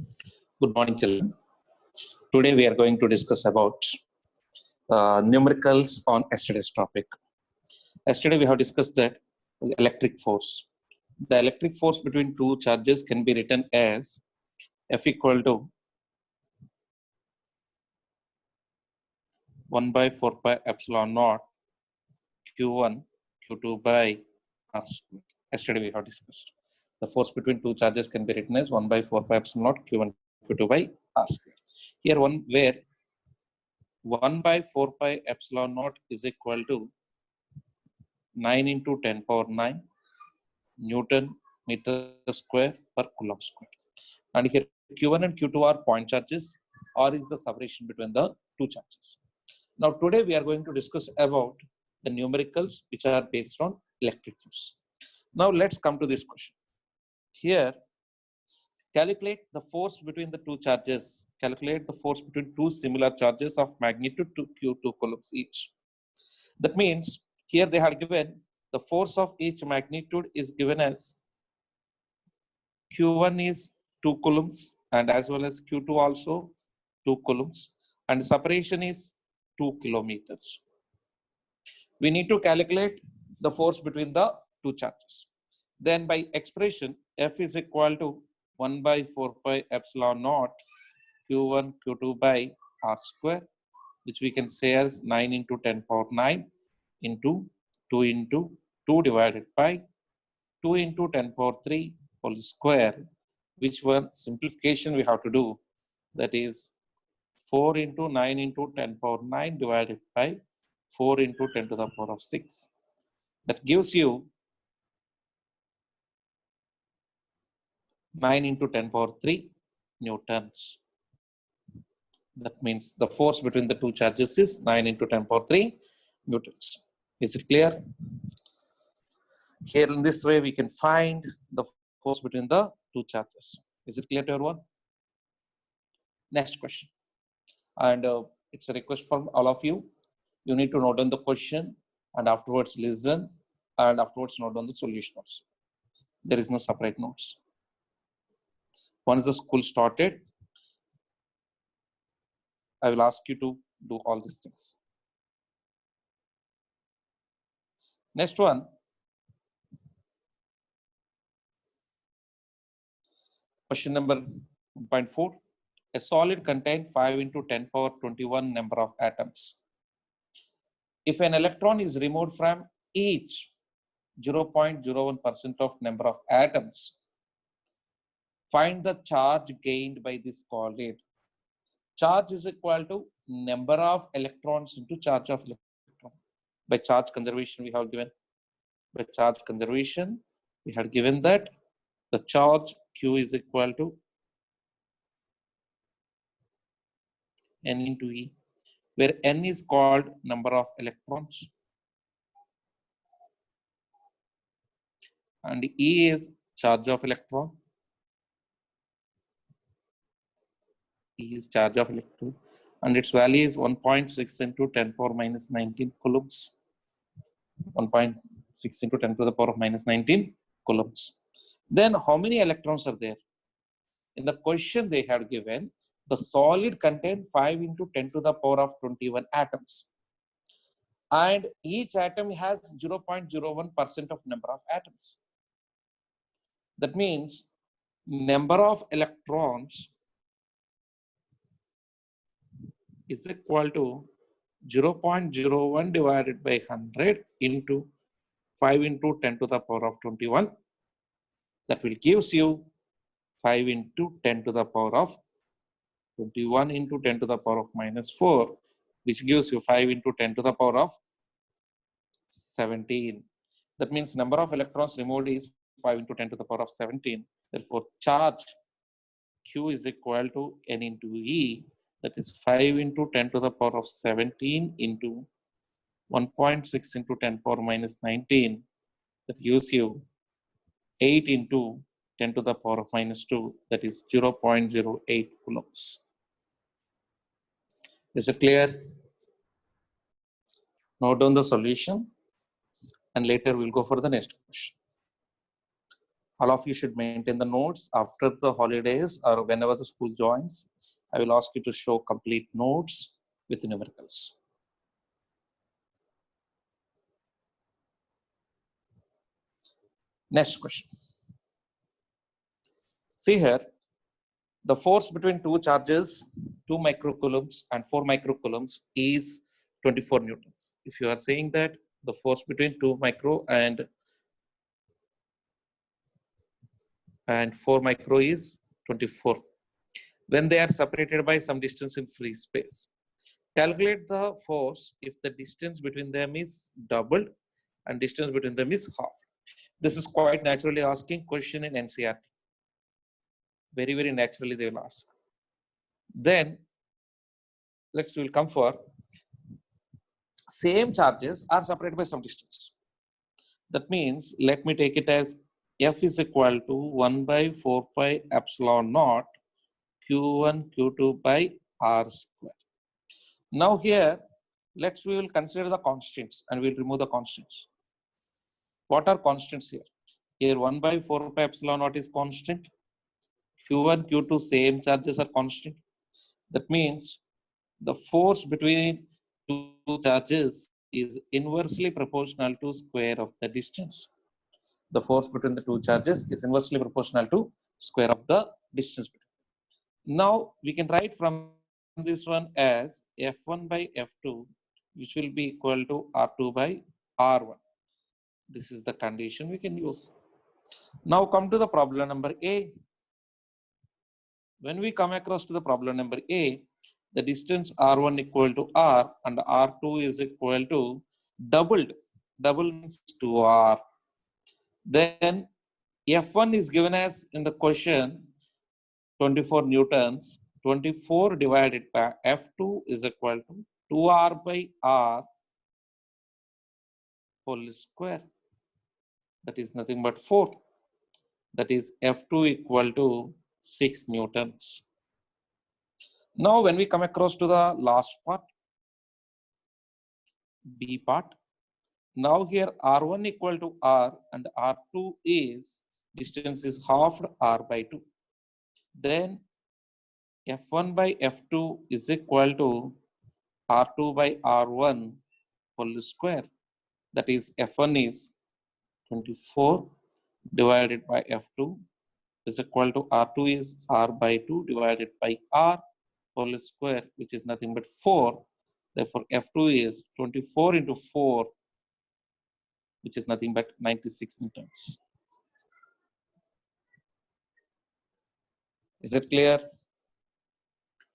Good morning, children. Today we are going to discuss about numericals on yesterday's topic. Yesterday we have discussed that electric force. The electric force between two charges can be written as F equal to 1 by 4 pi epsilon naught Q1 Q2 by R squared. Yesterday we have discussed the force between two charges can be written as 1 by 4 pi epsilon naught Q1 Q2 by R squared. Here where 1 by 4 pi epsilon naught is equal to 9 into 10 power 9 Newton meter square per coulomb square. And here Q1 and Q2 are point charges. R is the separation between the two charges. Now today we are going to discuss about the numericals which are based on electric force. Now let's come to this question. Here, calculate the force between the two charges. Calculate the force between two similar charges of magnitude 2 coulombs each. That means here they had given the force of each magnitude is given as Q1 is 2 coulombs and as well as Q2 also 2 coulombs and separation is 2 kilometers. We need to calculate the force between the two charges. Then by expression F is equal to 1 by 4 pi epsilon naught Q1 Q2 by R square, which we can say as 9 into 10 power 9 into 2 divided by 2 into 10 power 3 whole square, which one simplification we have to do, that is 4 into 9 into 10 power 9 divided by 4 into 10 to the power of 6. That gives you 9 into 10 power 3 newtons. That means the force between the two charges is 9 into 10 power 3 newtons. Is it clear? Here in this way we can find the force between the two charges. Is it clear to everyone? Next question. And it's a request from all of you. You need to note down the question and afterwards listen and afterwards note down the solution also. There is no separate notes. Once the school started, I will ask you to do all these things. Next one. Question number 1.4. A solid contains 5 into 10 power 21 number of atoms. If an electron is removed from each 0.01% of number of atoms, find the charge gained by this coordinate. Charge is equal to number of electrons into charge of electron. By charge conservation we have given. By charge conservation we had given that the charge Q is equal to N into E, where N is called number of electrons and E is charge of electron. E is charge of electron and its value is 1.6 into 10 power minus 19 coulombs. 1.6 into 10 to the power of minus 19 coulombs. Then how many electrons are there? In the question they have given, the solid contains 5 into 10 to the power of 21 atoms. And each atom has 0.01% of number of atoms. That means number of electrons is equal to 0.01 divided by 100 into 5 into 10 to the power of 21. That will gives you 5 into 10 to the power of 21 into 10 to the power of minus 4, which gives you 5 into 10 to the power of 17. That means number of electrons removed is 5 into 10 to the power of 17. Therefore, charge Q is equal to N into E. That is 5 into 10 to the power of 17 into 1.6 into 10 power minus 19. That gives you 8 into 10 to the power of minus 2. That is 0.08 coulombs. Is it clear? Note down the solution and later we'll go for the next question. All of you should maintain the notes after the holidays or whenever the school joins. I will ask you to show complete notes with numericals. Next question. See here, the force between two charges, 2 microcoulombs and 4 microcoulombs is 24 newtons. If you are saying that the force between 2 micro and 4 micro is 24, when they are separated by some distance in free space, calculate the force if the distance between them is doubled and distance between them is half. This is quite naturally asking question in NCERT. Very, very naturally they will ask. Then we'll come for same charges are separated by some distance. That means let me take it as F is equal to 1 by 4 pi epsilon naught Q1 Q2 by R square. Now here, we will consider the constants and we'll remove the constants. What are constants here? Here 1 by 4 pi epsilon naught is constant. Q1, Q2 same charges are constant. That means the force between two charges is inversely proportional to square of the distance. The force between the two charges is inversely proportional to square of the distance. Now we can write from this one as F1 by F2, which will be equal to R2 by R1. This is the condition we can use. Now come to the problem number A. When we come across to the problem number A, the distance R1 equal to R and R2 is equal to doubled. Double means 2R. Then F1 is given as in the question 24 newtons. 24 divided by F2 is equal to 2R by R whole square. That is nothing but 4. That is F2 equal to 6 newtons. Now when we come across to the last part, B part, now here R1 equal to R and R2 is, distance is halved R by 2. Then F1 by F2 is equal to R2 by R1 whole square. That is F1 is 24 divided by F2 is equal to R2 is R by 2 divided by R whole square, which is nothing but 4. Therefore, F2 is 24 into 4, which is nothing but 96 newtons. Is it clear?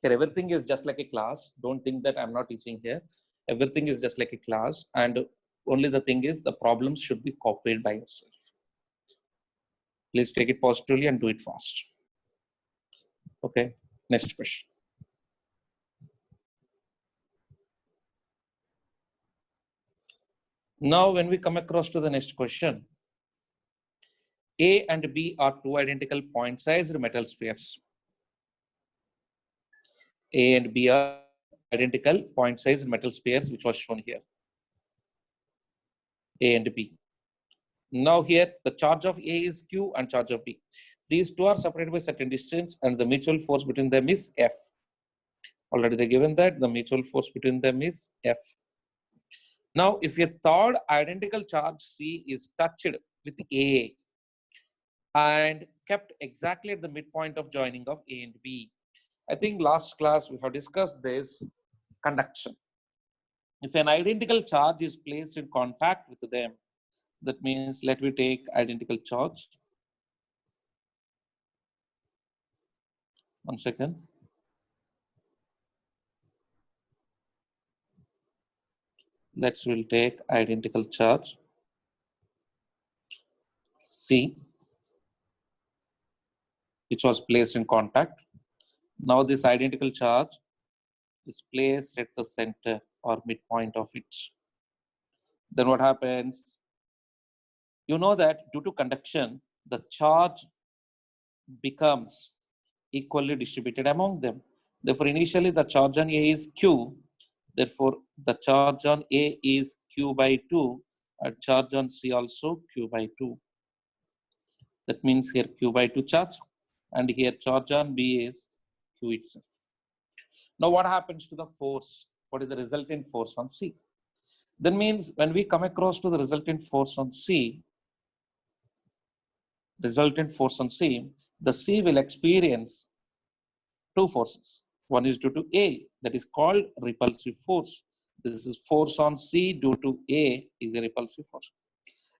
Here, everything is just like a class. Don't think that I'm not teaching here. Everything is just like a class, and only the thing is the problems should be copied by yourself. Please take it positively and do it fast. Okay, next question. Now, when we come across to the next question, A and B are two identical point-sized metal spheres. A and B are identical point-sized metal spheres, which was shown here. A and B. Now here, the charge of A is Q and charge of B. These two are separated by certain distance and the mutual force between them is F. Already they given that the mutual force between them is F. Now, if a third identical charge C is touched with A and kept exactly at the midpoint of joining of A and B, I think last class we have discussed this conduction. If an identical charge is placed in contact with them, that means let me take identical charge. One second. We'll take identical charge C, which was placed in contact. Now this identical charge is placed at the center or midpoint of it. Then what happens? You know that due to conduction, the charge becomes equally distributed among them. Therefore, initially the charge on A is Q. Therefore, the charge on A is Q by 2 and charge on C also Q by 2. That means here Q by 2 charge, and here charge on B is Q itself. Now what happens to the force? What is the resultant force on C? That means when we come across to the resultant force on C, the C will experience two forces. One is due to A, that is called repulsive force. This is force on C due to A is a repulsive force.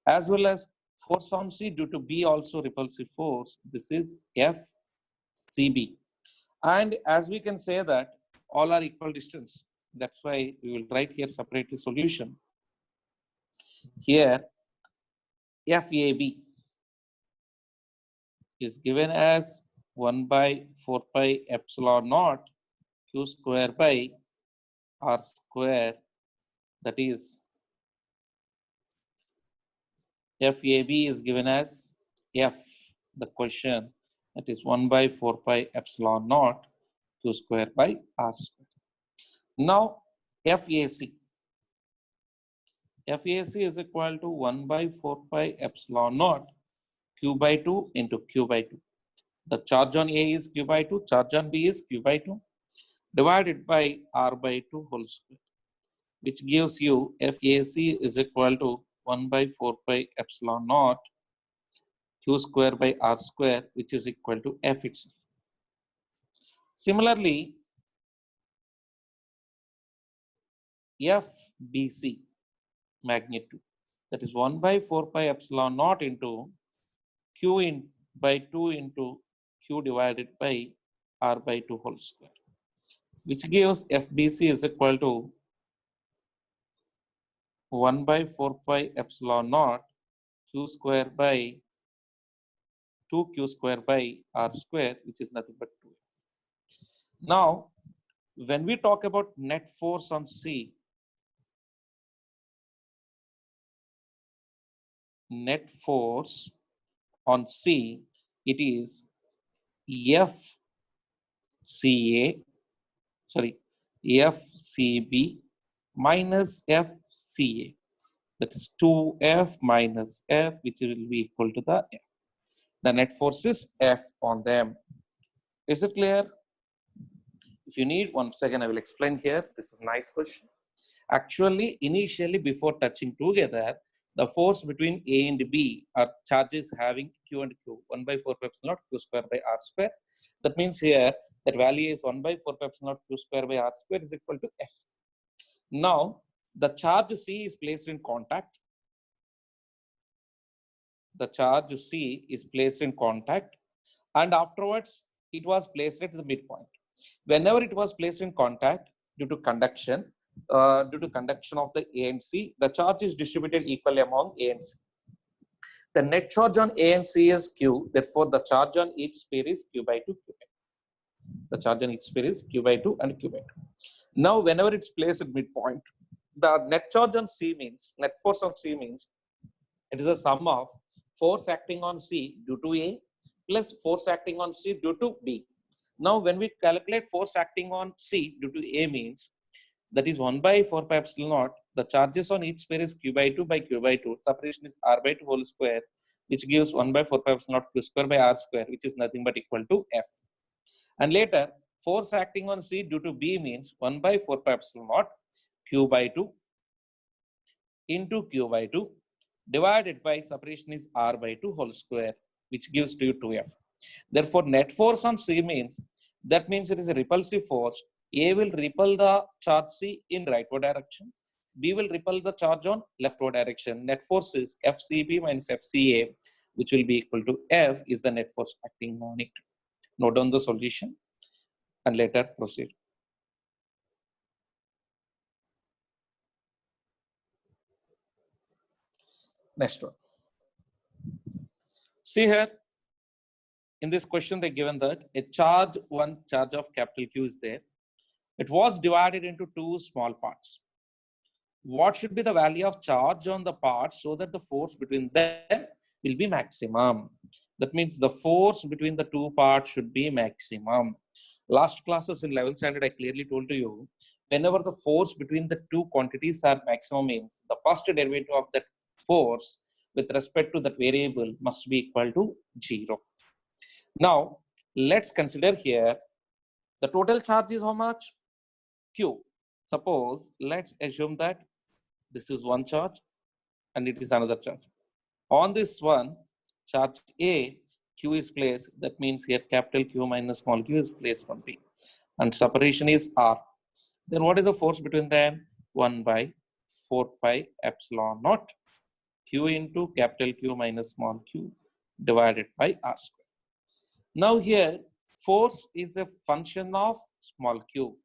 As well as force on C due to B also repulsive force. This is FCB. And as we can say that all are equal distance. That's why we will write here separately solution. Here FAB is given as 1 by 4 pi epsilon naught Q square by R square, that is FAB is given as F, the question, that is 1 by 4 pi epsilon naught Q square by R square. Now FAC is equal to 1 by 4 pi epsilon naught Q by 2 into Q by 2. The charge on A is Q by 2, charge on B is Q by 2, divided by R by 2 whole square, which gives you FAC is equal to 1 by 4 pi epsilon naught Q square by R square, which is equal to F itself. Similarly, FBC magnitude, that is 1 by 4 pi epsilon naught into Q by 2 into Q divided by R by 2 whole square, which gives FBC is equal to 1 by 4 pi epsilon naught Q square by 2Q square by R square, which is nothing but 2. Now, when we talk about net force on C, net force on C, it is FCB minus FCA. That is 2F minus F, which will be equal to the F. The net force is F on them. Is it clear? If you need, one second, I will explain here. This is a nice question. Actually, initially, before touching together, the force between A and B are charges having Q and Q, 1 by 4 pi epsilon naught Q square by R square. That means here that value is 1 by 4 pi epsilon naught Q square by R square is equal to F. Now, the charge C is placed in contact. The charge C is placed in contact, and afterwards it was placed at the midpoint. Whenever it was placed in contact due to conduction of the A and C, the charge is distributed equally among A and C. The net charge on A and C is Q. Therefore, the charge on each pair is Q by 2, Q by 2. The charge on each pair is Q by 2 and Q by 2. Now, whenever it's placed at midpoint, the net charge on C means, net force on C means, it is a sum of force acting on C due to A plus force acting on C due to B. Now, when we calculate force acting on C due to A means, that is 1 by 4 pi epsilon naught. The charges on each pair is Q by 2 by Q by 2. Separation is R by 2 whole square, which gives 1 by 4 pi epsilon naught Q square by R square, which is nothing but equal to F. And later, force acting on C due to B means 1 by 4 pi epsilon naught Q by 2 into Q by 2 divided by separation is R by 2 whole square, which gives to you 2F. Therefore, net force on C means, that means it is a repulsive force. A will repel the charge C in rightward direction. B will repel the charge on leftward direction. Net force is FCB minus FCA, which will be equal to F is the net force acting on it. Note down the solution and later proceed. Next one. See here, in this question, they given that a charge, one charge of capital Q is there. It was divided into two small parts. What should be the value of charge on the parts so that the force between them will be maximum? That means the force between the two parts should be maximum. Last classes in 11th standard, I clearly told to you, whenever the force between the two quantities are maximum means the first derivative of that force with respect to that variable must be equal to 0. Now, let's consider here the total charge is how much? Q. Suppose, let's assume that this is one charge and it is another charge. On this one, charge A, Q is placed. That means here capital Q minus small q is placed on P. And separation is R. Then what is the force between them? 1 by 4 pi epsilon naught Q into capital Q minus small q divided by R square. Now here, force is a function of small q.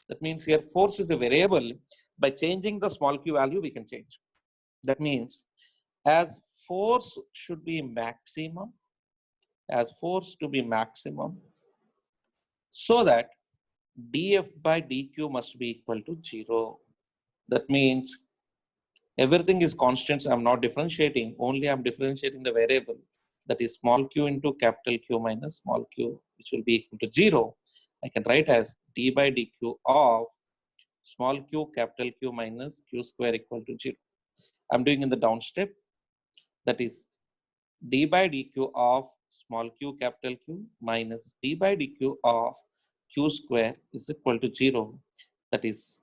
That means here force is a variable. By changing the small q value, we can change. That means as force should be maximum, so that dF by dQ must be equal to 0. That means everything is constant. So I'm not differentiating, only I'm differentiating the variable, that is small q into capital Q minus small q, which will be equal to 0. I can write as d by dq of small q capital Q minus q square equal to 0. I'm doing in the down step, that is d by dq of small q capital Q minus d by dq of q square is equal to 0. That is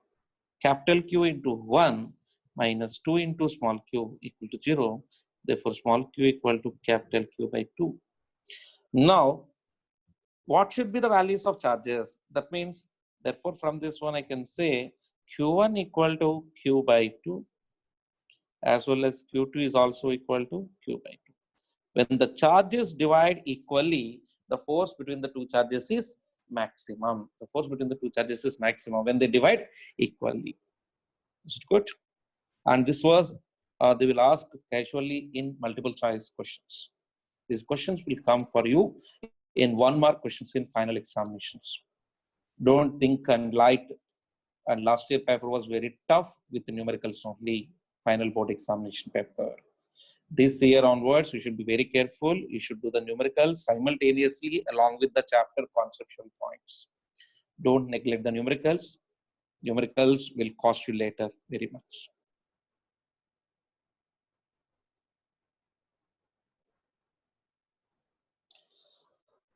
capital Q into 1 minus 2 into small q equal to 0. Therefore, small q equal to capital Q by 2. Now, what should be the values of charges? That means, therefore, from this one, I can say Q1 equal to Q by 2, as well as Q2 is also equal to Q by 2. When the charges divide equally, the force between the two charges is maximum. The force between the two charges is maximum when they divide equally. Is it good? And this was, they will ask casually in multiple choice questions. These questions will come for you in 1 mark questions in final examinations. Don't think and light. And last year paper was very tough with the numericals only, final board examination paper. This year onwards, you should be very careful. You should do the numericals simultaneously along with the chapter conceptual points. Don't neglect the numericals. Numericals will cost you later very much.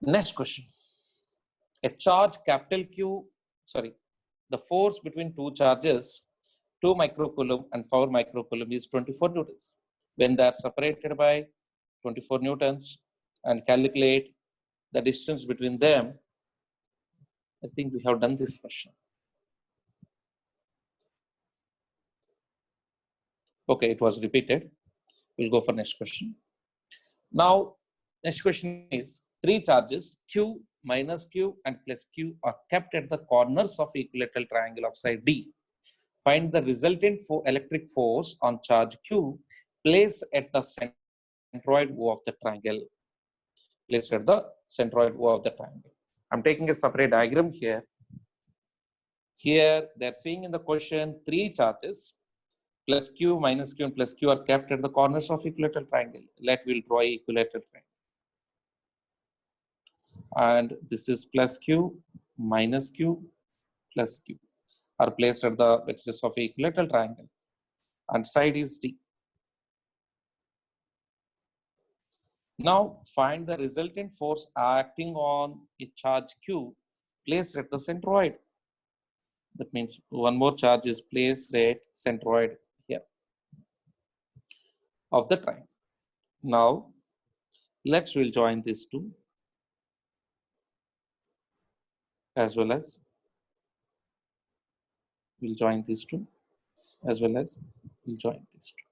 Next question. A charge capital Q, the force between two charges, 2 microcoulomb and 4 microcoulomb is 24 newtons. When they are separated by 24 newtons and calculate the distance between them, I think we have done this question. Okay, it was repeated. We'll go for next question. Now, next question is 3 charges Q, minus Q and plus Q are kept at the corners of equilateral triangle of side D. Find the resultant electric force on charge Q placed at the centroid O of the triangle. Placed at the centroid O of the triangle. I'm taking a separate diagram here. Here, they're saying in the question 3 charges plus Q, minus Q and plus Q are kept at the corners of equilateral triangle. We'll draw equilateral triangle. And this is plus Q, minus Q, plus Q are placed at the vertices of equilateral triangle. And side is D. Now, find the resultant force acting on a charge Q placed at the centroid. That means one more charge is placed at centroid here of the triangle. Now, we'll join these two as well as we'll join these two as well as we'll join these two.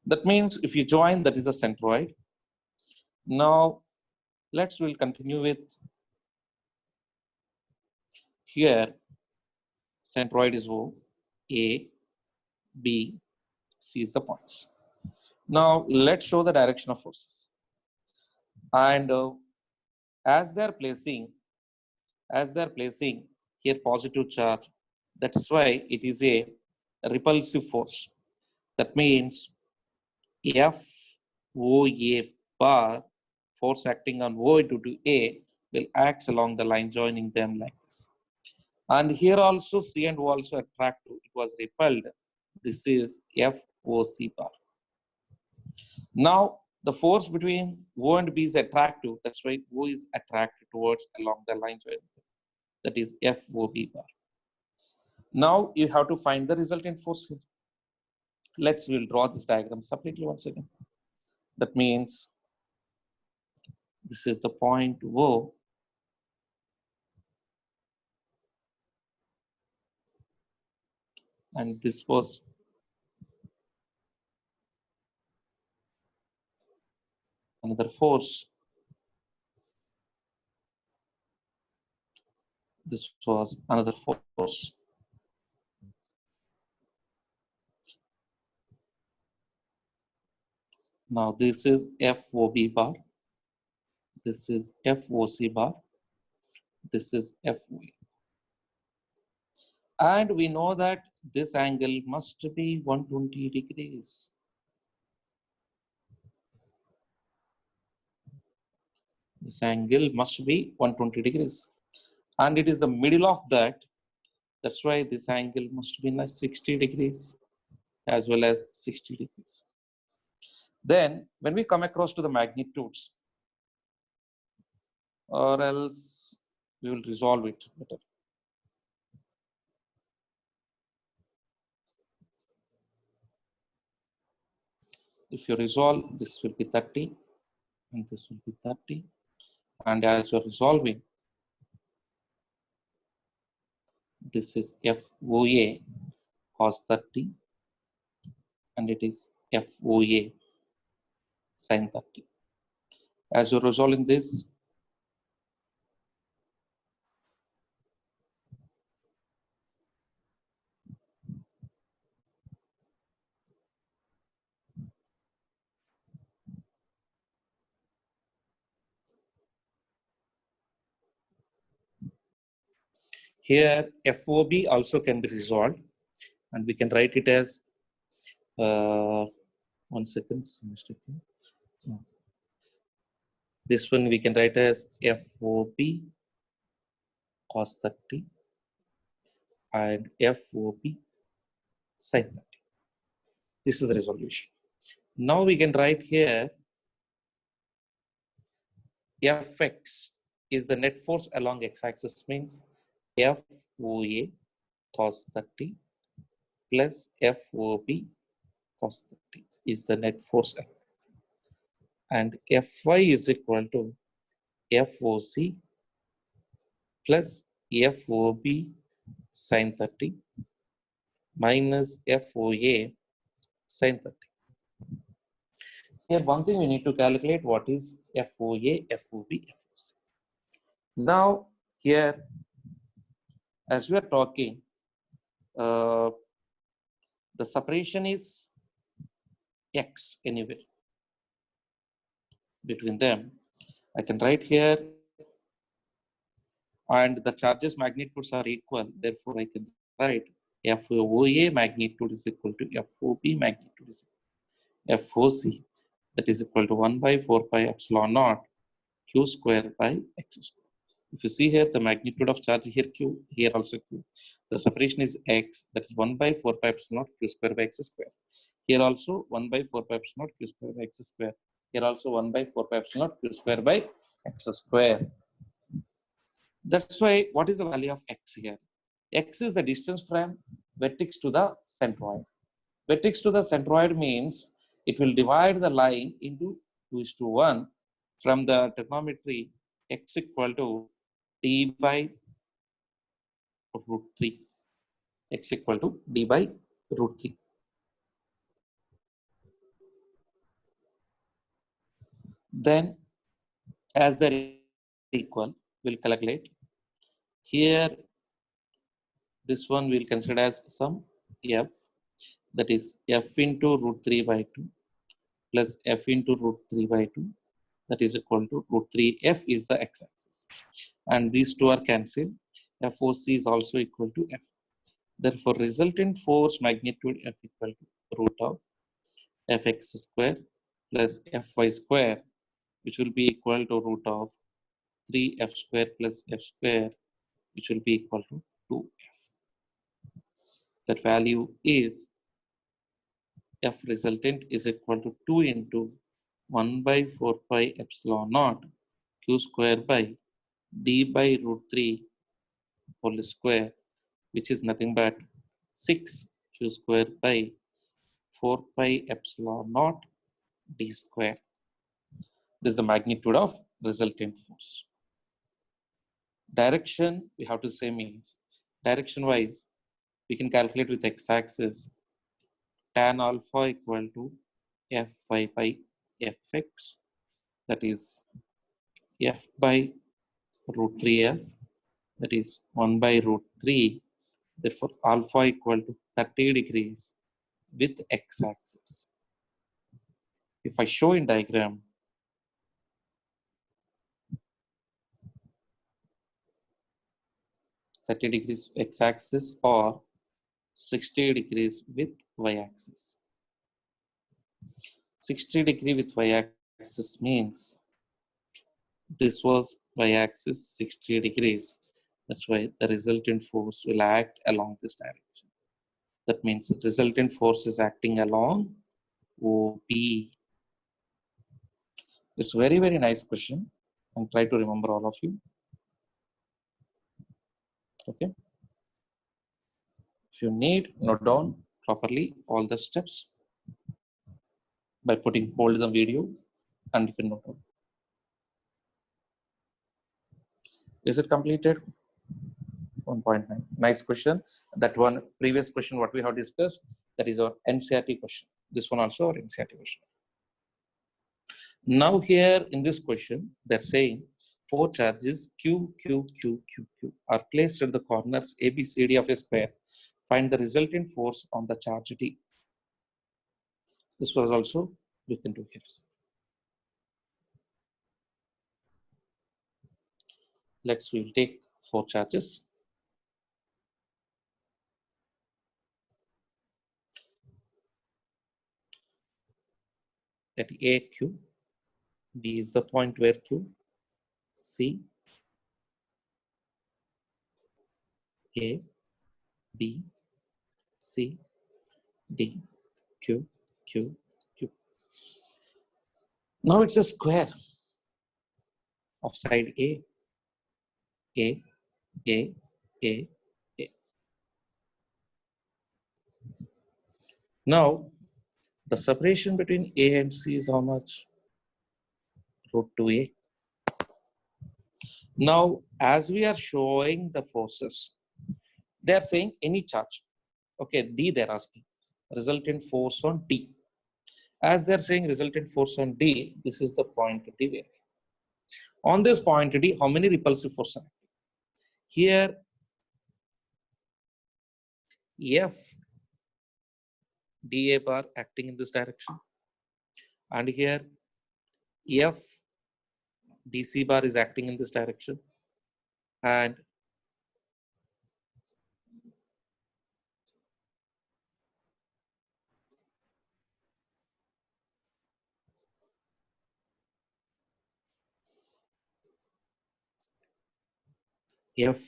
That means if you join, that is the centroid. Now, we'll continue with here. Centroid is O, A, B, C is the points. Now, let's show the direction of forces. And as they're placing here positive charge, that's why it is a repulsive force. That means FOA bar, force acting on O due to A, will act along the line joining them like this. And here also C and O also attract to, it was repelled. This is F OC bar. Now, the force between O and B is attractive. That's why O is attracted towards along the line. That is FOB bar. Now, you have to find the resultant force here. We'll draw this diagram separately once again. That means this is the point O. And this was another force. This was another force. Now this is FOB bar. This is FOC bar. This is FOA. And we know that this angle must be 120 degrees. This angle must be 120 degrees. And it is the middle of that. That's why this angle must be like 60 degrees as well as 60 degrees. Then when we come across to the magnitudes, or else we will resolve it better. If you resolve, this will be 30 and this will be 30. And as you're resolving, this is FOA cos 30 and it is FOA sin 30. As you're resolving this, here FOB also can be resolved and we can write it as 1 second. This one we can write as FOB cos 30 and FOB sin 30. This is the resolution. Now we can write here Fx is the net force along x-axis, means FOA cos 30 plus FOB cos 30 is the net force. And Fy is equal to FOC plus FOB sin 30 minus FOA sin 30. Here one thing we need to calculate, what is FOA, FOB, FOC. Now here as we are talking, the separation is x anyway between them. I can write here, and the charges magnitudes are equal. Therefore, I can write FOA magnitude is equal to FOB magnitude is equal to FOC, that is equal to 1 by 4 pi epsilon naught q square by x square. If you see here, the magnitude of charge here q, here also q. The separation is x, that is 1 by 4 pi epsilon naught q square by x square. Here also 1 by 4 pi epsilon naught q square by x square. Here also 1 by 4 pi epsilon naught q square by x square. That's why, what is the value of x here? X is the distance from vertex to the centroid. Vertex to the centroid means it will divide the line into 2:1 from the trigonometry x equal to d by root 3. X equal to d by root 3. Then as they're equal, we'll calculate. Here, this one we'll consider as some f, that is f into root 3 by 2 plus f into root 3 by 2, that is equal to root 3. F is the x-axis. And these two are cancelled. FOC is also equal to F. Therefore, resultant force magnitude F equal to root of Fx square plus Fy square, which will be equal to root of 3F square plus F square, which will be equal to 2F. That value is F resultant is equal to 2 into 1 by 4 pi epsilon naught q square by d by root 3 whole square, which is nothing but 6 q square by 4 pi epsilon naught d square. This is the magnitude of resultant force. Direction, we have to say means, direction wise, we can calculate with x-axis tan alpha equal to fy by fx, that is f by root 3f, that is 1 by root 3. Therefore, alpha equal to 30 degrees with x-axis. If I show in diagram, (30 degrees x-axis or 60 degrees with y-axis. 60 degree with y-axis means this was y-axis 60 degrees. That's why the resultant force will act along this direction. That means resultant force is acting along OB. It's very, very nice question, and try to remember all of you. Okay. If you need, note down properly all the steps by putting hold the video, and you can note down. Is it completed? 1.9. Nice question. That one previous question what we have discussed, that is our NCERT question. This one also our NCERT question. Now here in this question, they're saying 4 charges Q, Q, Q, Q, Q are placed at the corners A, B, C, D of a square. Find the resultant force on the charge D. This was also we can do here. We'll take 4 charges. At A, Q, D is the point where Q, C, A, B, C, D, Q, Q, Q. Now it's a square of side A, A, A, A, A. Now, the separation between A and C is how much? Root 2A. Now, as we are showing the forces, they are saying any charge. Okay, D they're asking. Resultant force on D. As they're saying resultant force on D, this is the point D where. On this point D, how many repulsive forces are acting? Here, F dA bar acting in this direction, and here F DC bar is acting in this direction, and F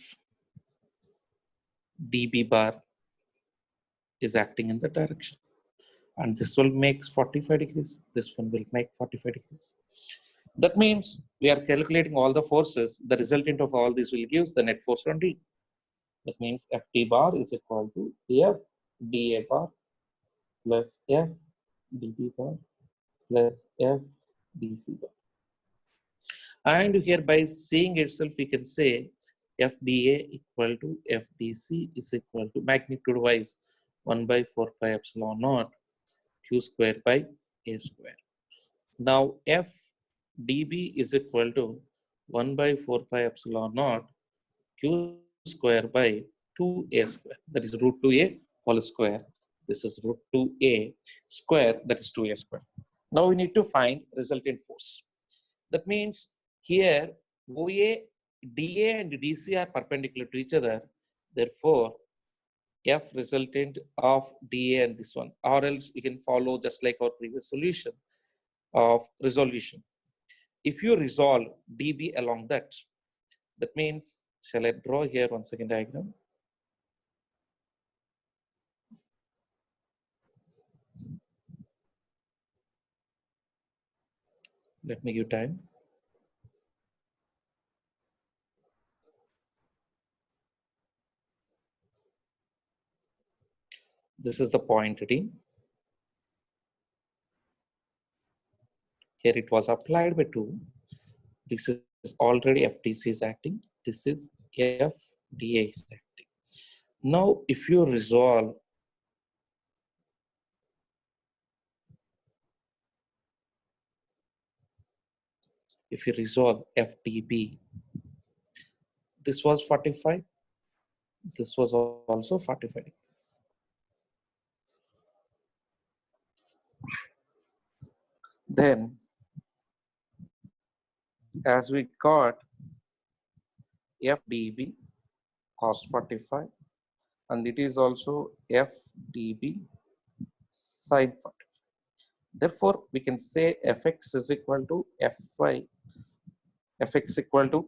DB bar is acting in the direction, and this will make 45 degrees. This one will make 45 degrees. That means we are calculating all the forces. The resultant of all this will give the net force on D. That means FT bar is equal to F DA bar plus F DB bar plus F DC bar. And here by seeing itself, we can say FDA equal to FDC is equal to magnitude wise 1 by 4 pi epsilon naught Q square by A square. Now FDB is equal to 1 by 4 pi epsilon naught Q square by 2A square, that is root 2A whole square. This is root 2A square, that is 2A square. Now we need to find resultant force. That means here OA, DA and DC are perpendicular to each other. Therefore, F resultant of DA and this one, or else we can follow just like our previous solution of resolution. If you resolve DB along that means, shall I draw here one second diagram? Let me give time. This is the point D. Here it was applied by 2. This is already FDC is acting. This is FDA is acting. Now, if you resolve FDB, this was 45. This was also 45 degrees. Then, as we got FDB cos 45, and it is also FDB sin 45. Therefore, we can say Fx is equal to Fy, Fx equal to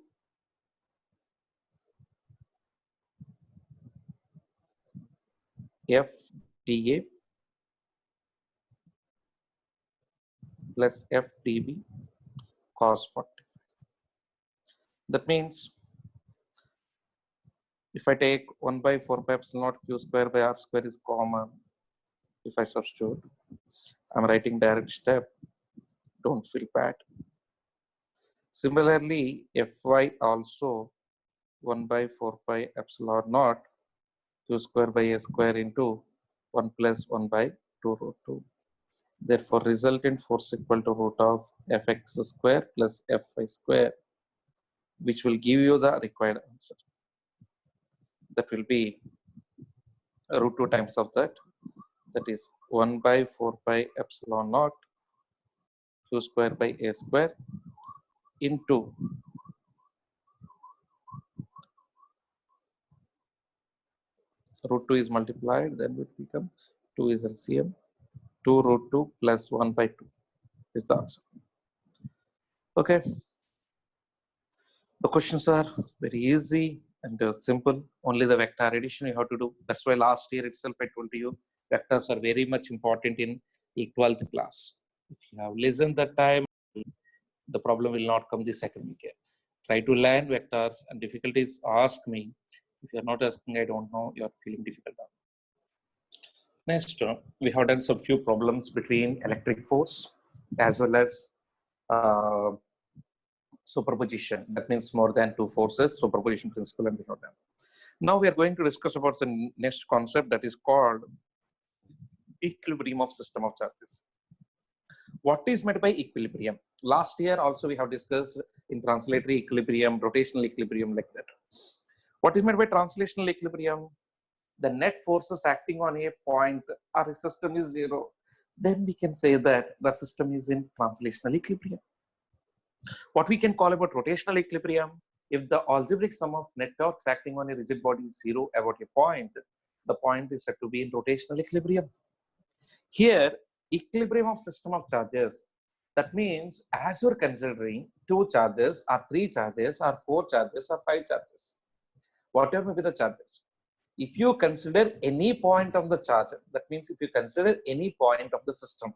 FDA plus FDB cos 45. That means if I take 1 by 4 pi epsilon naught q square by r square is common, if I substitute, I'm writing direct step, don't feel bad. Similarly, Fy also 1 by 4 pi epsilon naught q square by a square into 1 plus 1 by 2 root 2. Therefore, resultant force equal to root of Fx square plus Fy square, which will give you the required answer. That will be root 2 times of that. That is 1 by 4 pi epsilon naught q square by a square into root 2 is multiplied, then it becomes 2 is LCM, 2 root 2 plus 1 by 2 is the answer. Okay. The questions are very easy and simple. Only the vector addition you have to do. That's why last year itself I told you vectors are very much important in 12th class. If you have listened that time, the problem will not come this academic year. Try to learn vectors, and difficulties ask me. If you are not asking, I don't know, you are feeling difficult. Next, we have done some few problems between electric force as well as superposition. That means more than two forces, superposition principle, and we have done. Now we are going to discuss about the next concept, that is called equilibrium of system of charges. What is meant by equilibrium? Last year also we have discussed in translatory equilibrium, rotational equilibrium, like that. What is meant by translational equilibrium? The net forces acting on a point or a system is zero. Then we can say that the system is in translational equilibrium. What we can call about rotational equilibrium, if the algebraic sum of net torques acting on a rigid body is zero about a point, the point is said to be in rotational equilibrium. Here, equilibrium of system of charges, that means as you're considering 2 charges or 3 charges or 4 charges or 5 charges, whatever may be the charges, if you consider any point of the charge, that means if you consider any point of the system,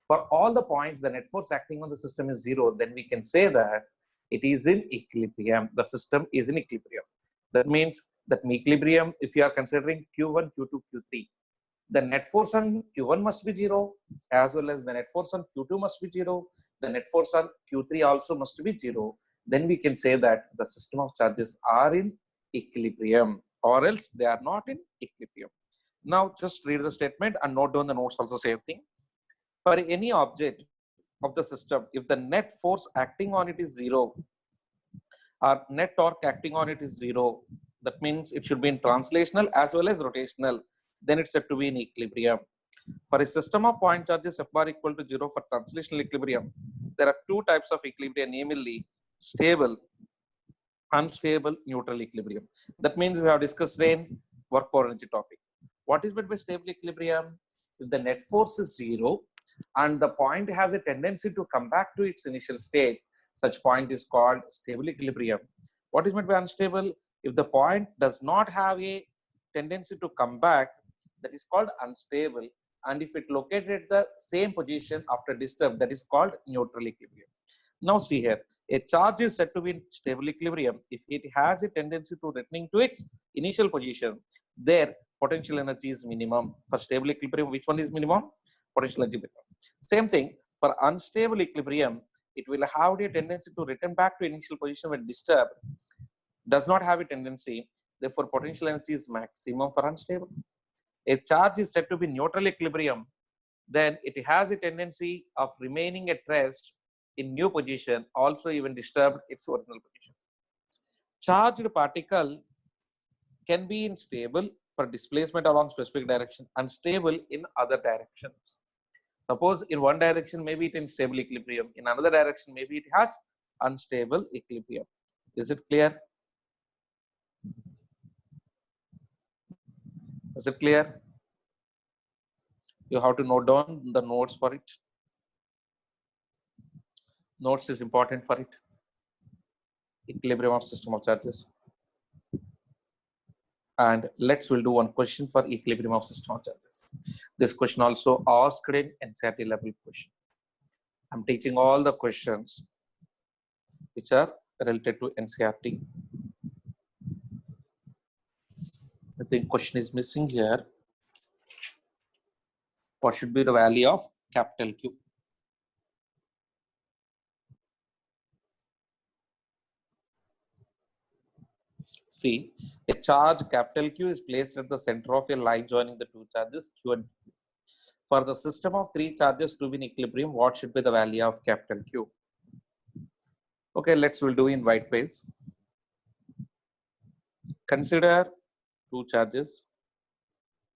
for all the points the net force acting on the system is zero, then we can say that it is in equilibrium. The system is in equilibrium. That means that in equilibrium, if you are considering Q1, Q2, Q3, the net force on Q1 must be zero, as well as the net force on Q2 must be zero. The net force on Q3 also must be zero. Then we can say that the system of charges are in equilibrium, or else they are not in equilibrium. Now just read the statement and note down the notes also, same thing. For any object of the system, if the net force acting on it is zero or net torque acting on it is zero, that means it should be in translational as well as rotational, then it's said to be in equilibrium. For a system of point charges f bar equal to 0 for translational equilibrium, there are 2 types of equilibrium, namely stable, unstable, neutral equilibrium. That means we have discussed in work power energy topic. What is meant by stable equilibrium? If the net force is zero and the point has a tendency to come back to its initial state, such point is called stable equilibrium. What is meant by unstable? If the point does not have a tendency to come back, that is called unstable. And if it located at the same position after disturb, that is called neutral equilibrium. Now see here, a charge is said to be in stable equilibrium if it has a tendency to returning to its initial position. Their potential energy is minimum. For stable equilibrium, which one is minimum? Potential energy minimum. Same thing for unstable equilibrium, it will have a tendency to return back to initial position when disturbed. Does not have a tendency, therefore potential energy is maximum for unstable. A charge is said to be neutral equilibrium, then it has a tendency of remaining at rest in new position, also even disturbed its original position. Charged particle can be unstable for displacement along specific direction, unstable in other directions. Suppose in one direction, maybe it in stable equilibrium, in another direction, maybe it has unstable equilibrium. Is it clear? Is it clear? You have to note down the notes for it. Notes is important for it. Equilibrium of system of charges. And we'll do one question for equilibrium of system of charges. This question also asked in NCERT level question. I'm teaching all the questions which are related to NCERT. I think question is missing here. What should be the value of capital Q? See, a charge capital Q is placed at the center of a line joining the two charges Q and Q. For the system of three charges to be in equilibrium, what should be the value of capital Q? Okay, we'll do in white page. Consider two charges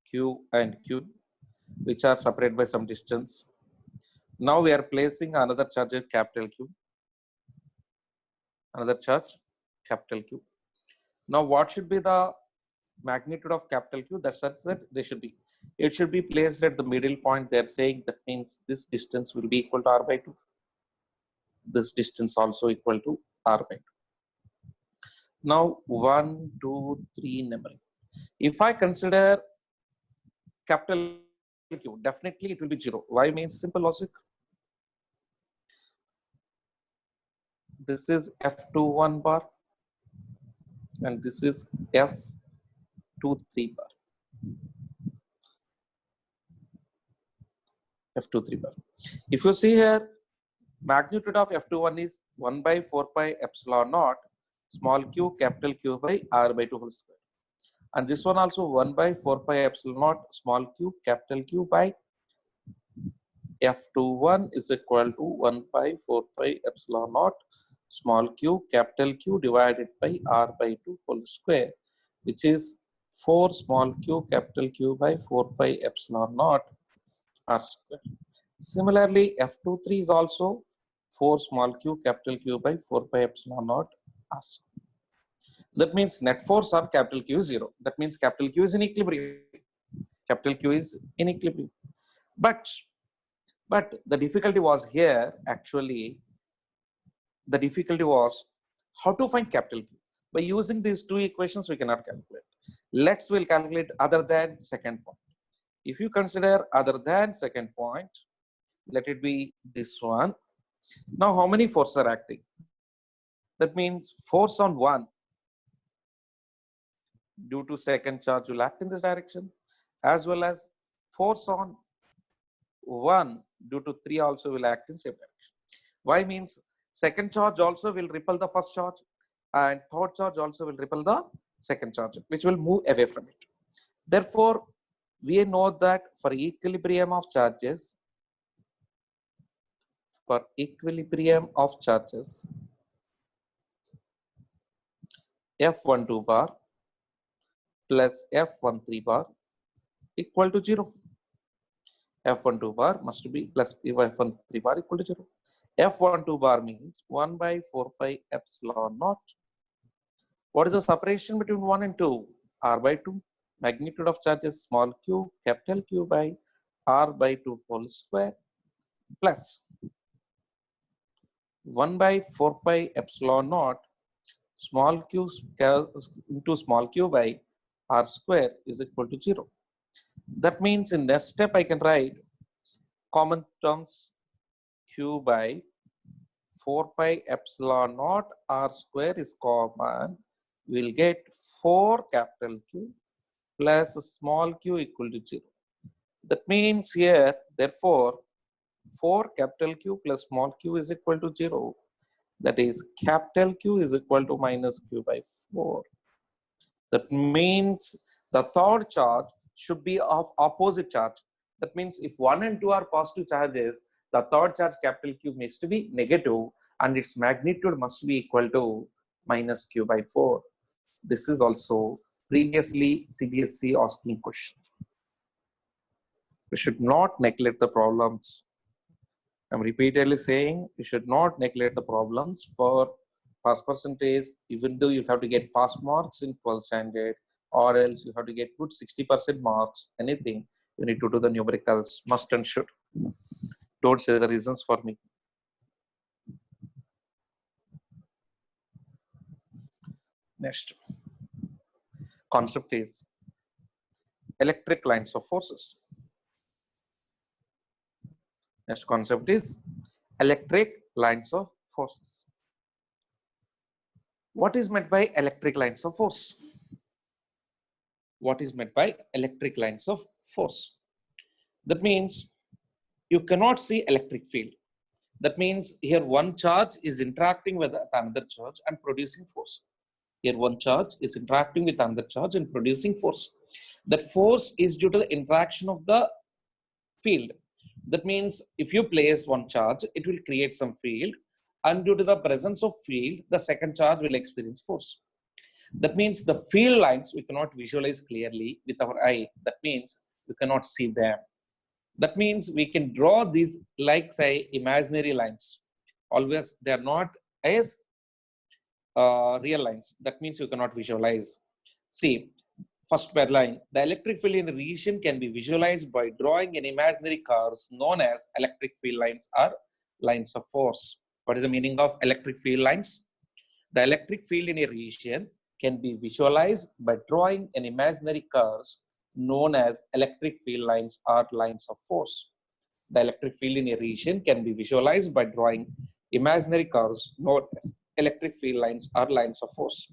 Q and Q, which are separated by some distance. Now we are placing another charge at capital Q. Another charge capital Q. Now what should be the magnitude of capital Q? That's that they should be. It should be placed at the middle point. They're saying that means this distance will be equal to R by 2. This distance also equal to R by 2. Now 1, 2, 3 numeric. If I consider capital Q, definitely it will be 0. Why? Means simple logic. This is F21 bar and this is F23 bar. F23 bar. If you see here, magnitude of F21 is 1 by 4 pi epsilon naught small q capital Q by R by 2 whole square. And this one also 1 by 4 pi epsilon naught small q capital Q by F21 is equal to 1 by 4 pi epsilon naught small q capital Q divided by R by 2 whole square, which is 4 small q capital Q by 4 pi epsilon naught R square. Similarly, F23 is also 4 small q capital Q by 4 pi epsilon naught R square. That means net force on capital Q is 0. That means capital Q is in equilibrium. Capital Q is in equilibrium. But the difficulty was here, actually, the difficulty was how to find capital Q. By using these two equations, we cannot calculate. We'll calculate other than second point. If you consider other than second point, let it be this one. Now, how many forces are acting? That means force on 1 due to second charge will act in this direction, as well as force on 1 due to 3 also will act in same direction. Why? Means second charge also will repel the first charge and third charge also will repel the second charge, which will move away from it. Therefore, we know that for equilibrium of charges, F12 bar plus F13 bar equal to 0. F12 bar must be plus F13 bar equal to 0. F12 bar means 1 by 4 pi epsilon naught. What is the separation between 1 and 2? R by 2. Magnitude of charges small q capital Q by R by 2 whole square plus 1 by 4 pi epsilon naught small q into small q by R square is equal to 0. That means in next step I can write common terms q by 4 pi epsilon naught r square is common, we'll get 4 capital Q plus small q equal to 0. That means here, therefore, 4 capital Q plus small q is equal to 0. That is, capital Q is equal to minus q by 4. That means the third charge should be of opposite charge. That means if 1 and 2 are positive charges, the third charge capital Q needs to be negative and its magnitude must be equal to minus q by 4. This is also previously CBSE asking question. We should not neglect the problems. I'm repeatedly saying you should not neglect the problems for pass percentage, even though you have to get pass marks in 12th standard, or else you have to get good 60% marks, anything, you need to do the numericals, must and should. Don't say the reasons for me. Next concept is electric lines of forces. Next concept is electric lines of forces. What is meant by electric lines of force? What is meant by electric lines of force? That means you cannot see electric field. That means here one charge is interacting with another charge and producing force. Here one charge is interacting with another charge and producing force. That force is due to the interaction of the field. That means if you place one charge, it will create some field, and due to the presence of field, the second charge will experience force. That means the field lines we cannot visualize clearly with our eye. That means we cannot see them. That means we can draw these like, say, imaginary lines. Always they are not as real lines. That means you cannot visualize. See, first per line, the electric field in a region can be visualized by drawing an imaginary curves known as electric field lines or lines of force. What is the meaning of electric field lines? The electric field in a region can be visualized by drawing an imaginary curves known as electric field lines or lines of force. The electric field in a region can be visualized by drawing imaginary curves known as electric field lines or lines of force.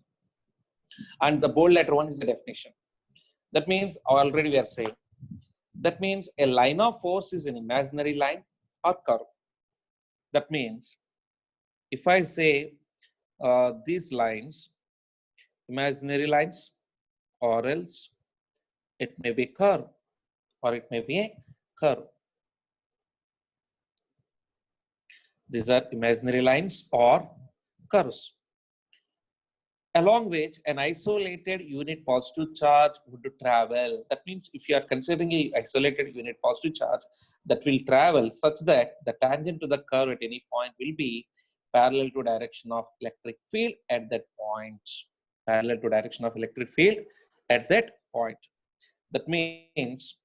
And the bold letter one is the definition. That means already we are saying, that means a line of force is an imaginary line or curve. That means if I say these lines, imaginary lines, or else it may be curve or it may be a curve. These are imaginary lines or curves, along which an isolated unit positive charge would travel. That means if you are considering a isolated unit positive charge that will travel such that the tangent to the curve at any point will be parallel to direction of electric field at that point. Parallel to direction of electric field at that point. That means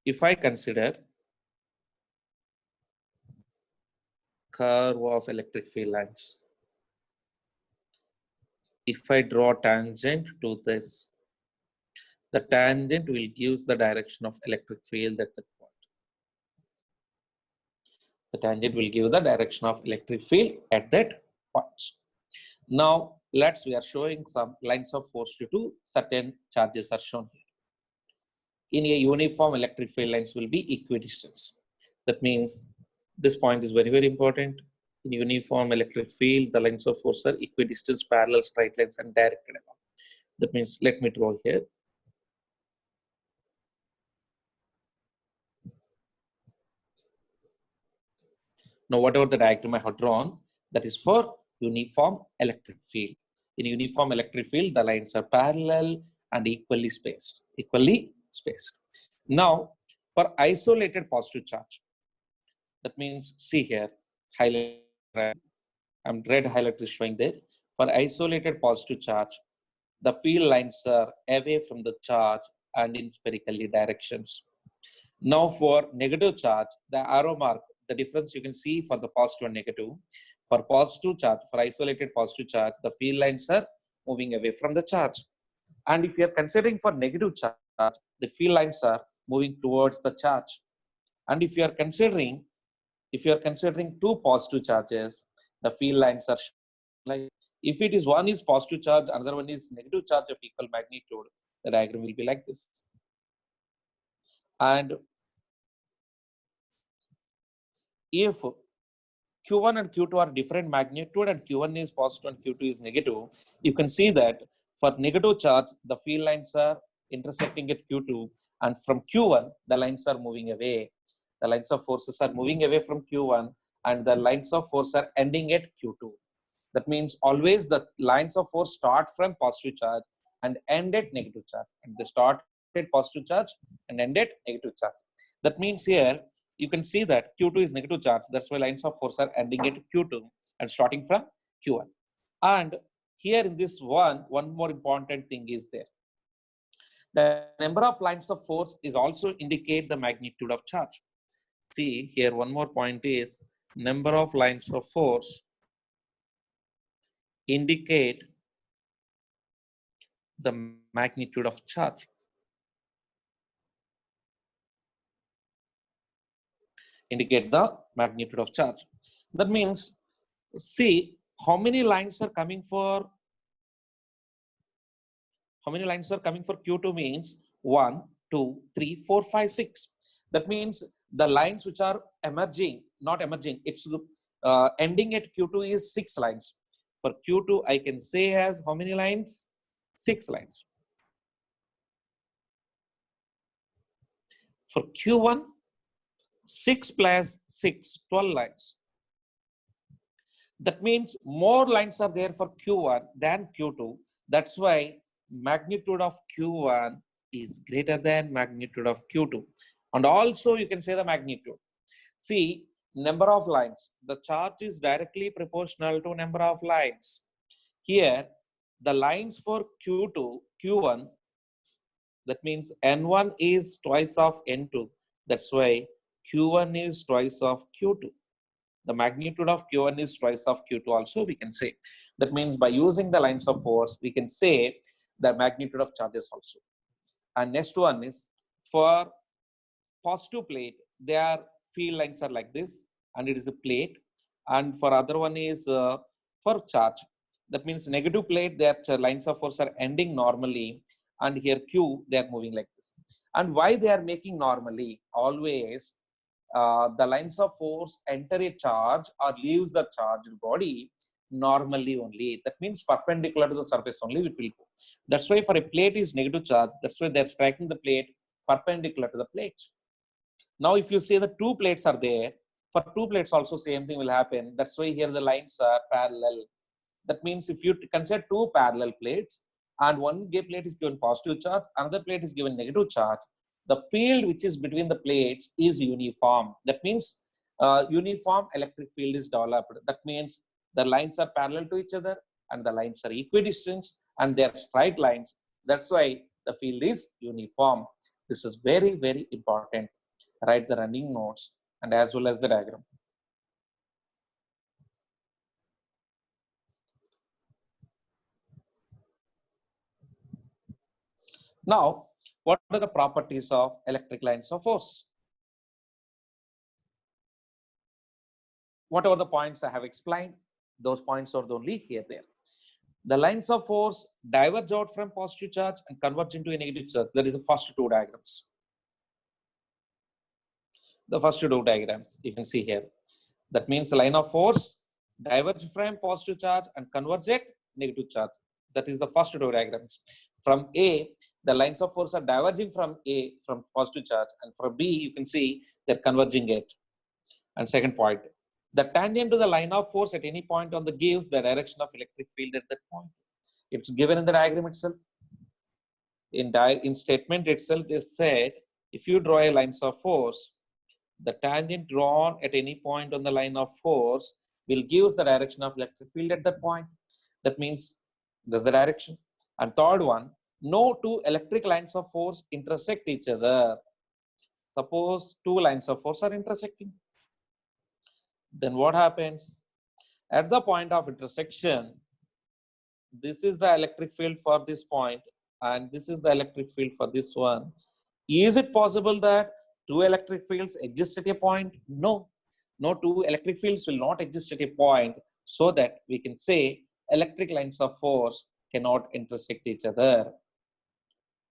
if I consider curve of electric field lines, if I draw tangent to this, the tangent will give the direction of electric field at that point. The tangent will give the direction of electric field at that point. Now, we are showing some lines of force due to certain charges are shown here. In a uniform, electric field lines will be equidistant. That means this point is very, very important. In uniform electric field, the lines of force are equidistant, parallel, straight lines, and directed along. That means, let me draw here. Now, whatever the diagram I have drawn, that is for uniform electric field. In uniform electric field, the lines are parallel and equally spaced. Now, for isolated positive charge, that means, see here, highlight, red highlight is showing there. For isolated positive charge, the field lines are away from the charge and in spherically directions. Now, for negative charge, the arrow mark, the difference you can see for the positive and negative. For positive charge, for isolated positive charge, the field lines are moving away from the charge. And if you are considering for negative charge, the field lines are moving towards the charge. And if you are considering two positive charges, the field lines are like, if it is one is positive charge, another one is negative charge of equal magnitude, the diagram will be like this. And if Q1 and Q2 are different magnitude and Q1 is positive and Q2 is negative, you can see that for negative charge, the field lines are intersecting at Q2, and from Q1, the lines are moving away. The lines of forces are moving away from Q1, and the lines of force are ending at Q2. That means always the lines of force start from positive charge and end at negative charge. And they start at positive charge and end at negative charge. That means here, you can see that Q2 is negative charge. That's why lines of force are ending at Q2 and starting from Q1. And here in this one more important thing is there. The number of lines of force is also indicate the magnitude of charge. See here, one more point is number of lines of force indicate the magnitude of charge. Indicate the magnitude of charge. That means, see how many lines are coming for Q2 means 1, 2, 3, 4, 5, 6. That means the lines which are emerging, not emerging, it's ending at Q2 is 6 lines. For Q2, I can say as how many lines? 6 lines. For Q1, 6 plus 6, 12 lines. That means more lines are there for Q1 than Q2. That's why magnitude of Q1 is greater than magnitude of Q2. And also you can say the magnitude. See, number of lines. The charge is directly proportional to number of lines. Here, the lines for Q1, that means N1 is twice of N2. That's why Q1 is twice of Q2. The magnitude of Q1 is twice of Q2 also we can say. That means by using the lines of force, we can say the magnitude of charges also. And next one is for positive plate, their field lines are like this, and it is a plate. And for other one is for charge. That means negative plate, their lines of force are ending normally, and here Q, they are moving like this. And why they are making normally? Always the lines of force enter a charge or leaves the charged body normally only. That means perpendicular to the surface only it will go. That's why for a plate is negative charge. That's why they're striking the plate perpendicular to the plates. Now, if you say the two plates are there, for two plates also same thing will happen. That's why here the lines are parallel. That means if you consider two parallel plates and one plate is given positive charge, another plate is given negative charge, the field which is between the plates is uniform. That means uniform electric field is developed. That means the lines are parallel to each other and the lines are equidistant and they are straight lines. That's why the field is uniform. This is very, very important. Write the running notes and as well as the diagram. Now, what are the properties of electric lines of force? Whatever the points I have explained, those points are only here there. The lines of force diverge out from positive charge and converge into a negative charge. That is the first two diagrams. The first two diagrams you can see here. That means the line of force diverge from positive charge and converge at negative charge. That is the first two diagrams. From A, the lines of force are diverging from A from positive charge, and from B, you can see they're converging it. And second point, the tangent to the line of force at any point on the gives the direction of electric field at that point. It's given in the diagram itself. In statement itself, they said if you draw a lines of force, the tangent drawn at any point on the line of force will give the direction of electric field at that point. That means there's the direction. And third one, no two electric lines of force intersect each other. Suppose two lines of force are intersecting. Then what happens? At the point of intersection, this is the electric field for this point, and this is the electric field for this one. Is it possible that two electric fields exist at a point? No. No two electric fields will not exist at a point, so that we can say electric lines of force cannot intersect each other.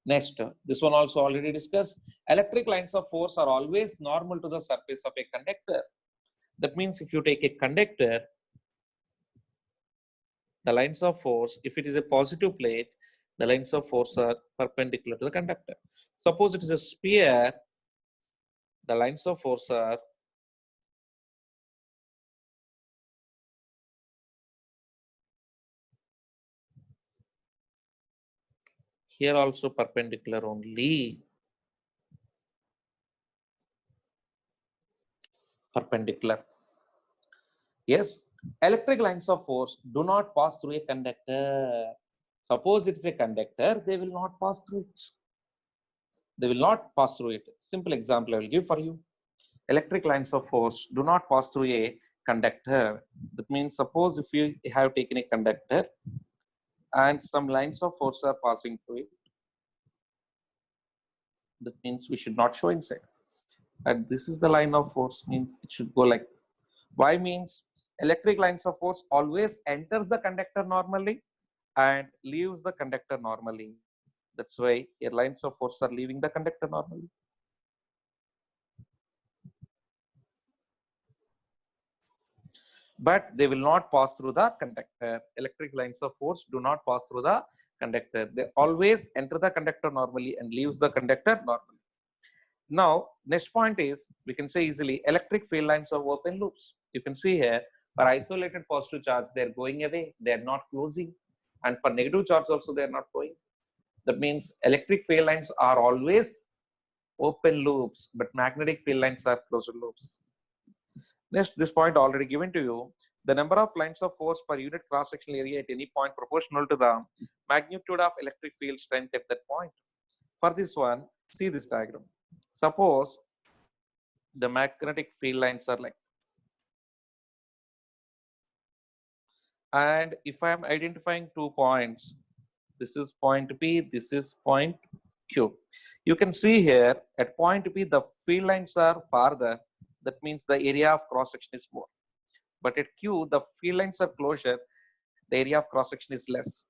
Next, this one also already discussed. Electric lines of force are always normal to the surface of a conductor. That means if you take a conductor, the lines of force, if it is a positive plate, the lines of force are perpendicular to the conductor. Suppose it is a sphere, the lines of force are here also perpendicular only. Perpendicular. Yes, electric lines of force do not pass through a conductor. Suppose it is a conductor, they will not pass through it. They will not pass through it. Simple example I will give for you. Electric lines of force do not pass through a conductor. That means suppose if you have taken a conductor and some lines of force are passing through it, that means we should not show inside. And this is the line of force, means it should go like this. Why? Means electric lines of force always enters the conductor normally and leaves the conductor normally. That's why your lines of force are leaving the conductor normally. But they will not pass through the conductor. Electric lines of force do not pass through the conductor. They always enter the conductor normally and leaves the conductor normally. Now, next point is, we can say easily, electric field lines of open loops. You can see here, for isolated positive charge, they're going away, they're not closing. And for negative charge also, they're not going. That means electric field lines are always open loops, but magnetic field lines are closed loops. Next, this point already given to you. The number of lines of force per unit cross-sectional area at any point proportional to the magnitude of electric field strength at that point. For this one, see this diagram. Suppose the magnetic field lines are like, and if I am identifying 2 points, this is point P, this is point Q. You can see here at point P, the field lines are farther. That means the area of cross section is more. But at Q, the field lines are closer, the area of cross section is less.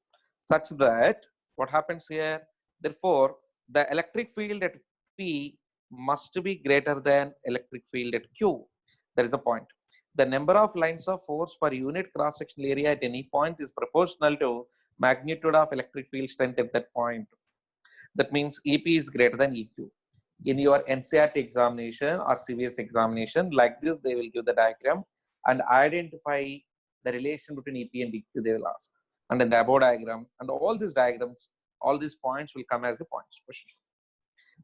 Such that what happens here, therefore, the electric field at P must be greater than electric field at Q. That is the point. The number of lines of force per unit cross sectional area at any point is proportional to magnitude of electric field strength at that point. That means EP is greater than EQ. In your NCERT examination or CVS examination, like this, they will give the diagram and identify the relation between EP and EQ, they will ask. And in the above diagram, and all these diagrams, all these points will come as a points question.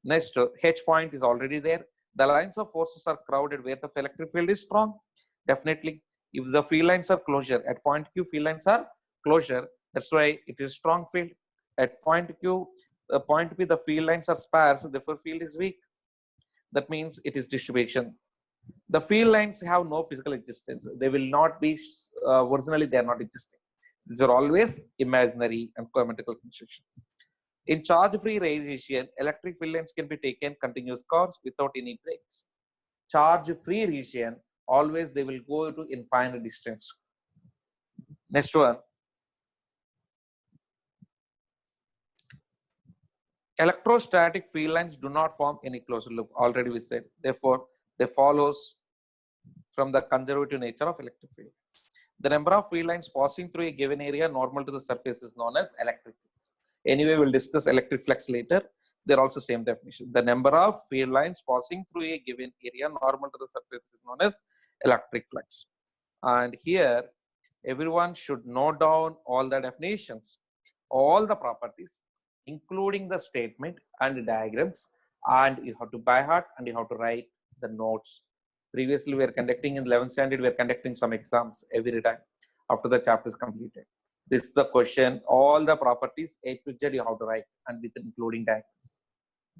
Next, H point is already there. The lines of forces are crowded where the electric field is strong. Definitely, if the field lines are closure, at point Q, field lines are closure. That's why it is strong field. At point Q, point P, the field lines are sparse, therefore field is weak. That means it is distribution. The field lines have no physical existence. They will not be, originally they are not existing. These are always imaginary and geometrical construction. In charge-free region, electric field lines can be taken continuous course without any breaks. Charge-free region, always they will go to infinite distance. Next one. Electrostatic field lines do not form any closed loop. Already we said. Therefore, they follows from the conservative nature of electric field. The number of field lines passing through a given area normal to the surface is known as electric fields. Anyway, we'll discuss electric flux later. They're also same definition. The number of field lines passing through a given area normal to the surface is known as electric flux. And here, everyone should note down all the definitions, all the properties, including the statement and the diagrams, and you have to by heart and you have to write the notes. Previously, we are conducting in 11th standard, we are conducting some exams every time after the chapter is completed. This is the question, all the properties A to Z you have to write and with including diagrams.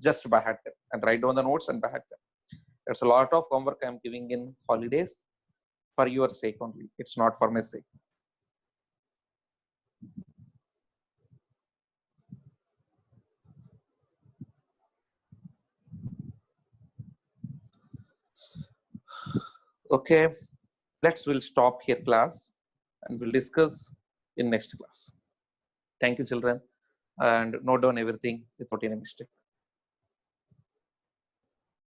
Just by heart them and write down the notes and by heart them. There's a lot of homework I'm giving in holidays for your sake only. It's not for my sake. Okay, we'll stop here class and we'll discuss in next class. Thank you, children, and note down everything without any mistake.